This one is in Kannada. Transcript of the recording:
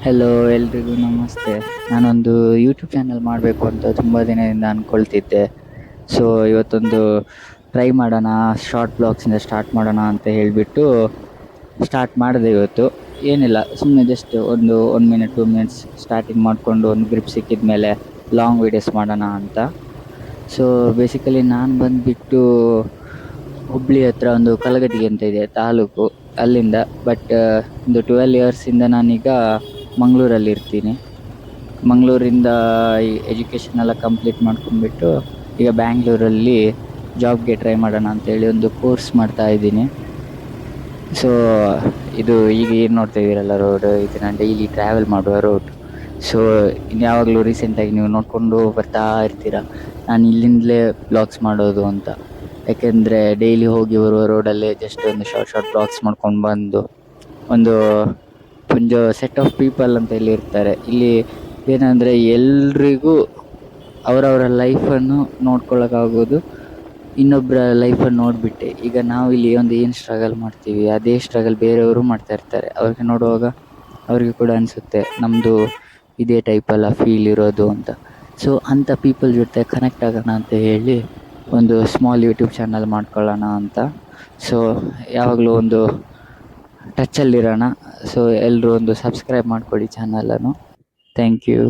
ಹೆಲೋ ಎಲ್ರಿಗೂ ನಮಸ್ತೆ. ನಾನೊಂದು ಯೂಟ್ಯೂಬ್ ಚಾನಲ್ ಮಾಡಬೇಕು ಅಂತ ತುಂಬ ದಿನದಿಂದ ಅಂದ್ಕೊಳ್ತಿದ್ದೆ. ಸೊ ಇವತ್ತೊಂದು ಟ್ರೈ ಮಾಡೋಣ, ಶಾರ್ಟ್ ಬ್ಲಾಗ್ಸಿಂದ ಸ್ಟಾರ್ಟ್ ಮಾಡೋಣ ಅಂತ ಹೇಳಿಬಿಟ್ಟು ಸ್ಟಾರ್ಟ್ ಮಾಡಿದೆ ಇವತ್ತು. ಏನಿಲ್ಲ, ಸುಮ್ಮನೆ ಜಸ್ಟ್ ಒಂದು 1 ಮಿನಿಟ್ 2 ಮಿನಿಟ್ಸ್ ಸ್ಟಾರ್ಟಿಂಗ್ ಮಾಡಿಕೊಂಡು ಒಂದು ಗ್ರಿಪ್ ಸಿಕ್ಕಿದ ಮೇಲೆ ಲಾಂಗ್ ವೀಡಿಯೋಸ್ ಮಾಡೋಣ ಅಂತ. ಸೊ ಬೇಸಿಕಲಿ ನಾನು ಬಂದುಬಿಟ್ಟು ಹುಬ್ಳಿ ಹತ್ರ ಒಂದು ಕಲಘಟಗಿ ಅಂತ ಇದೆ ತಾಲೂಕು, ಅಲ್ಲಿಂದ. ಬಟ್ ಒಂದು 12 ಇಯರ್ಸಿಂದ ನಾನೀಗ ಮಂಗಳೂರಲ್ಲಿ ಇರ್ತೀನಿ. ಮಂಗಳೂರಿಂದ ಈ ಎಜುಕೇಷನ್ ಎಲ್ಲ ಕಂಪ್ಲೀಟ್ ಮಾಡ್ಕೊಂಡ್ಬಿಟ್ಟು ಈಗ ಬ್ಯಾಂಗ್ಳೂರಲ್ಲಿ ಜಾಬ್ಗೆ ಟ್ರೈ ಮಾಡೋಣ ಅಂತೇಳಿ ಒಂದು ಕೋರ್ಸ್ ಮಾಡ್ತಾ ಇದ್ದೀನಿ. ಸೊ ಇದು ಈಗ ಏನು ನೋಡ್ತಾ ಇದ್ದೀರಲ್ಲ ರೋಡ್, ಇದು ನಾನು ಡೈಲಿ ಟ್ರಾವೆಲ್ ಮಾಡುವ ರೋಡ್. ಸೊ ಇನ್ಯಾವಾಗಲೂ ರೀಸೆಂಟಾಗಿ ನೀವು ನೋಡಿಕೊಂಡು ಬರ್ತಾ ಇರ್ತೀರ ನಾನು ಇಲ್ಲಿಂದಲೇ ಬ್ಲಾಗ್ಸ್ ಮಾಡೋದು ಅಂತ. ಯಾಕೆಂದರೆ ಡೈಲಿ ಹೋಗಿ ಬರುವ ರೋಡಲ್ಲೇ ಜಸ್ಟ್ ಒಂದು ಶಾರ್ಟ್ ಬ್ಲಾಗ್ಸ್ ಮಾಡ್ಕೊಂಡು ಬಂದು ಒಂದು ಸೆಟ್ ಆಫ್ ಪೀಪಲ್ ಅಂತ ಇಲ್ಲಿ ಇರ್ತಾರೆ. ಇಲ್ಲಿ ಏನಂದರೆ ಎಲ್ರಿಗೂ ಅವರವರ ಲೈಫನ್ನು ನೋಡ್ಕೊಳ್ಳೋಕ್ಕಾಗೋದು ಇನ್ನೊಬ್ಬರ ಲೈಫನ್ನು ನೋಡಿಬಿಟ್ಟೆ. ಈಗ ನಾವು ಇಲ್ಲಿ ಒಂದು ಏನು ಸ್ಟ್ರಗಲ್ ಮಾಡ್ತೀವಿ ಅದೇ ಸ್ಟ್ರಗಲ್ ಬೇರೆಯವರು ಮಾಡ್ತಾ ಇರ್ತಾರೆ. ಅವ್ರಿಗೆ ನೋಡುವಾಗ ಅವ್ರಿಗೆ ಕೂಡ ಅನಿಸುತ್ತೆ ನಮ್ಮದು ಇದೇ ಟೈಪಲ್ಲ ಫೀಲ್ ಇರೋದು ಅಂತ. ಸೊ ಅಂಥ ಪೀಪಲ್ ಜೊತೆ ಕನೆಕ್ಟ್ ಆಗೋಣ ಅಂತ ಹೇಳಿ ಒಂದು ಸ್ಮಾಲ್ ಯೂಟ್ಯೂಬ್ ಚಾನಲ್ ಮಾಡ್ಕೊಳ್ಳೋಣ ಅಂತ. ಸೊ ಯಾವಾಗಲೂ ಒಂದು ಟಚ್ಚಲ್ಲಿರೋಣ. ಸೊ ಎಲ್ಲರೂ ಒಂದು ಸಬ್ಸ್ಕ್ರೈಬ್ ಮಾಡ್ಕೊಳ್ಳಿ ಚಾನಲನ್ನು. Thank you.